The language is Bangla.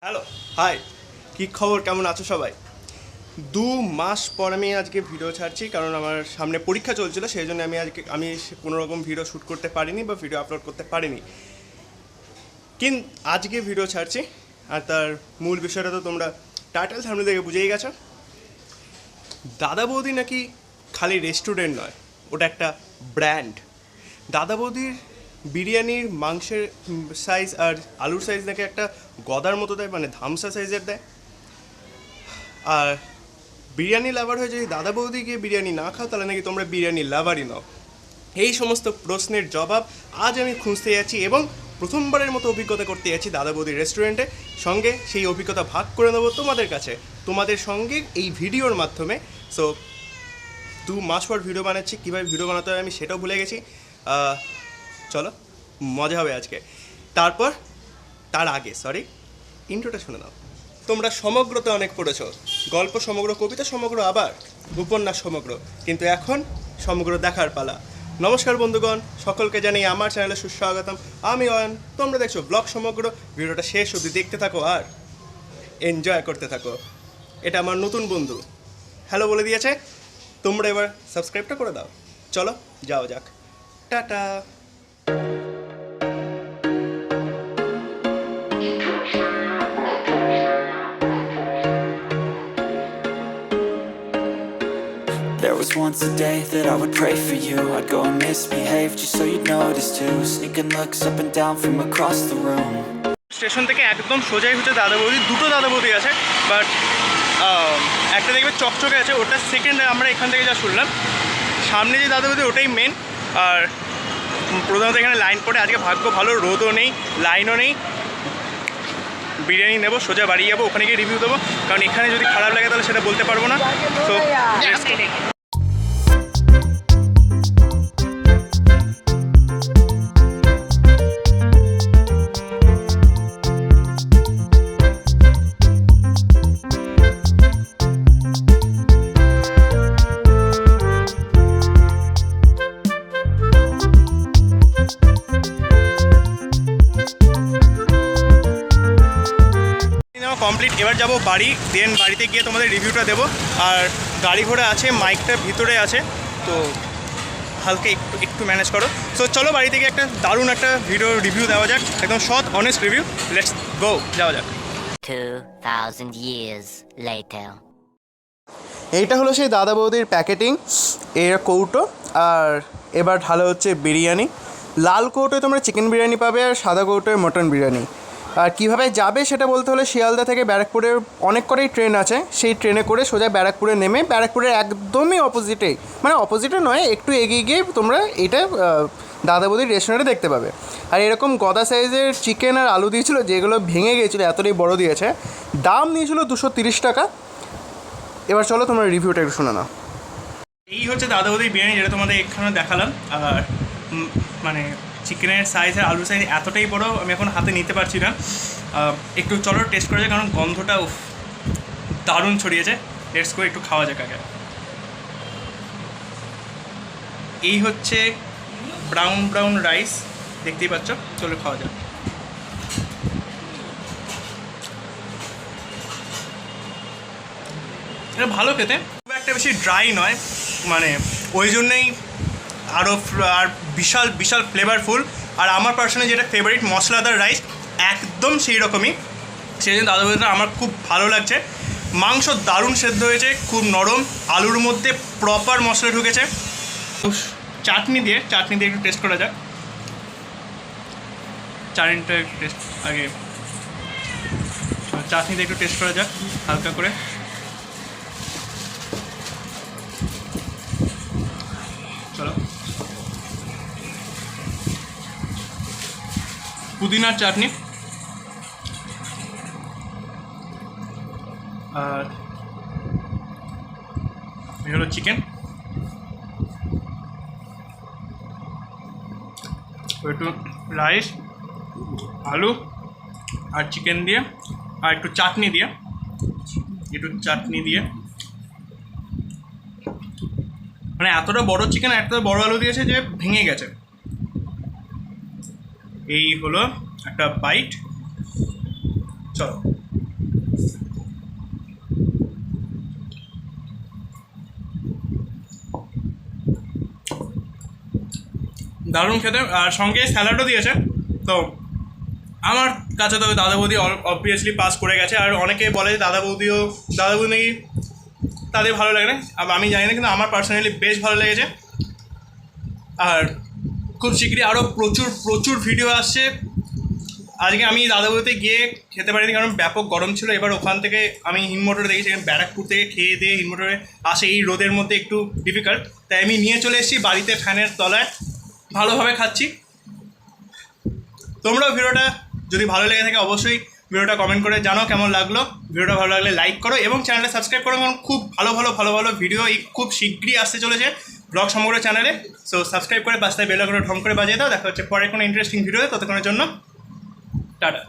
হ্যালো, হাই, কী খবর, কেমন আছো সবাই? 2 মাস পর আমি আজকে ভিডিও ছাড়ছি, কারণ আমার সামনে পরীক্ষা চলছিল, সেই জন্য আমি কোনো রকম ভিডিও শ্যুট করতে পারিনি বা ভিডিও আপলোড করতে পারিনি। কিন্তু আজকে ভিডিও ছাড়ছি, আর তার মূল বিষয়টা তো তোমরা টাইটেল সামনে থেকে বুঝেই গেছো। দাদা বৌদি নাকি খালি রেস্টুরেন্ট নয়, ওটা একটা ব্র্যান্ড। দাদা বৌদির বিরিয়ানির মাংসের সাইজ আর আলুর সাইজ নাকি একটা গদার মতো দেয়, মানে ধামসা সাইজের দেয়। আর বিরিয়ানি লাভার হয়ে যদি দাদা বৌদি গিয়ে বিরিয়ানি না খাও, তাহলে নাকি তোমরা বিরিয়ানি লাভারই নাও। এই সমস্ত প্রশ্নের জবাব আজ আমি খুঁজতে যাচ্ছি, এবং প্রথমবারের মতো অভিজ্ঞতা করতে যাচ্ছি দাদা বৌদির রেস্টুরেন্টে। সঙ্গে সেই অভিজ্ঞতা ভাগ করে নেবো তোমাদের কাছে, তোমাদের সঙ্গে এই ভিডিওর মাধ্যমে। সো 2 মাস পর ভিডিও বানাচ্ছি, কীভাবে ভিডিও বানাতে হয় আমি সেটাও ভুলে গেছি। চলো, মজা হবে আজকে। তার আগে ইন্ট্রোটা শুনে নাও। তোমরা সমগ্রতে অনেক পড়েছো, গল্প সমগ্র, কবিতা সমগ্র, আবার উপন্যাস সমগ্র, কিন্তু এখন সমগ্র দেখার পালা। নমস্কার বন্ধুগণ, সকলকে জানাই আমার চ্যানেলে সুস্বাগতম। আমি অয়ন, তোমরা দেখছো ব্লগ সমগ্র। ভিডিওটা শেষ অবধি দেখতে থাকো আর এনজয় করতে থাকো। এটা আমার নতুন বন্ধু হ্যালো বলে দিয়েছে, তোমরা এবার সাবস্ক্রাইবটা করে দাও। চলো যাও যাক, tata. There was once a day that I would pray for you. I'd go and misbehave just so you'd notice too. Sneaking looks up and down from across the room. Station থেকে একদম সোজাই হচ্ছে দাদা বৌদি। দুটো দাদা বৌদি আছে, বাট একটা দেখবে চকচকে আছে, ওটা সেকেন্ড। আমরা এখান থেকে যা শুনলাম, সামনে যে দাদা বৌদি ওটাই মেন। আর প্রধানত এখানে লাইন পড়ে, আজকে ভাগ্য ভালো, রোদও নেই, লাইনও নেই। বিরিয়ানি নেবো, সোজা বাড়ি যাবো, ওখানে গিয়ে রিভিউ দেবো, কারণ এখানে যদি খারাপ লাগে তাহলে সেটা বলতে পারবো না। তো কমপ্লিট। এবার যাবো বাড়ি, দেন বাড়িতে গিয়ে তোমাদের রিভিউটা দেবো। আর গাড়ি ঘোড়া আছে, মাইকটা ভিতরে আছে, তো হালকা একটু ম্যানেজ করো। সো চলো বাড়িতে গিয়ে একটা দারুণ একটা ভিডিও রিভিউ দেওয়া যাক, একদম সৎ অনেস্ট রিভিউ। লেটস গো, যাওয়া যাক। 2000 years later. এইটা হলো সেই দাদা বৌদির প্যাকেটিং, এর কৌটো। আর এবার ঢালো হচ্ছে বিরিয়ানি। লাল কৌটোয় তোমরা চিকেন বিরিয়ানি পাবে, আর সাদা কৌটোয় মটন বিরিয়ানি। আর কীভাবে যাবে সেটা বলতে হলে শিয়ালদা থেকে ব্যারাকপুরের অনেক করেই ট্রেন আছে, সেই ট্রেনে করে সোজা ব্যারাকপুরে নেমে, ব্যারাকপুরের একদমই অপোজিটেই, মানে অপোজিটে নয়, একটু এগিয়ে গিয়ে তোমরা এটা দাদা বৌদির রেস্টুরেন্টে দেখতে পাবে। আর এরকম গদা সাইজের চিকেন আর আলু দিয়েছিলো, যেগুলো ভেঙে গিয়েছিলো, এতটাই বড় দিয়েছে। দাম নিয়েছিল 230 টাকা। এবার চলো তোমরা রিভিউটা একটু শোনো না। এই হচ্ছে দাদা বৌদির বিরিয়ানি, যেটা তোমাদের এখানে দেখালাম। আর মানে চিকেনের সাইজ আর আলুর সাইজ এতটাই বড়, আমি এখন হাতে নিতে পারছি না। একটু চলো টেস্ট করা যায়, কারণ গন্ধটা দারুণ ছড়িয়েছে। লেটস গো, একটু খাওয়া যাক আগে। এই হচ্ছে ব্রাউন ব্রাউন রাইস, দেখতেই পাচ্ছ, চলো খাওয়া যাক। এটা ভালো খেতে, খুব একটা বেশি ড্রাই নয়, মানে ওই জন্যেই আরও আর বিশাল বিশাল ফ্লেভারফুল। আর আমার পার্সোনালি যেটা ফেভারিট, মশলাদার রাইস, একদম সেই রকমই। সেই জন্য দাদা বৌদিটা আমার খুব ভালো লাগছে। মাংস দারুণ সেদ্ধ হয়েছে, খুব নরম, আলুর মধ্যে প্রপার মশলা ঢুকেছে। চাটনি দিয়ে একটু টেস্ট করা যাক। চাটনিটা একটু টেস্ট আগে, চাটনি দিয়ে একটু টেস্ট করা যাক হালকা করে। চলো, পুদিনার চাটনি, আর এই হলো চিকেন, একটু রাইস, আলু আর চিকেন দিয়ে, আর একটু চাটনি দিয়ে, মানে এতটা বড় চিকেন, এতটা বড় আলু দিয়েছে যে ভেঙে গেছে। এই হলো একটা বাইট। চলো দারুণ খেতে, আর সঙ্গে স্যালাডও দিয়েছে। তো আমার কাছে তো দাদা বৌদি অবভিয়াসলি পাস করে গেছে, আর অনেকে বলে দাদা বৌদি নাকি তাদের ভালো লাগে না, আমি জানি না, কিন্তু আমার পার্সোনালি বেশ ভালো লেগেছে। আর খুব শীঘ্রই আরও প্রচুর ভিডিও আসছে। আজকে আমি দাদা বৌদিতে গিয়ে খেতে পারিনি কারণ ব্যাপক গরম ছিল। এবার ওখান থেকে আমি হিমমোটরে দেখেছি, ব্যারাকপুর থেকে খেয়ে দিয়ে হিমমোটরে আসে এই রোদের মধ্যে একটু ডিফিকাল্ট, তাই আমি নিয়ে চলে এসেছি বাড়িতে ফ্যানের তলায়, ভালোভাবে খাচ্ছি। তোমরাও ভিডিওটা যদি ভালো লেগে থাকে অবশ্যই ভিডিওটা কমেন্ট করে জানাও কেমন লাগলো। ভিডিওটা ভালো লাগলে লাইক করো এবং চ্যানেলটা সাবস্ক্রাইব করো, কারণ খুব ভালো ভিডিও এই খুব শীঘ্রই আসতে চলেছে ব্লগ সমগ্র চ্যানেলে। সো সাবস্ক্রাইব করে পাশে বেল আইকনটা ঢং করে বাজিয়ে দাও। দেখা হচ্ছে পরে কোনো ইন্টারেস্টিং ভিডিও, ততক্ষণের জন্য টাটা।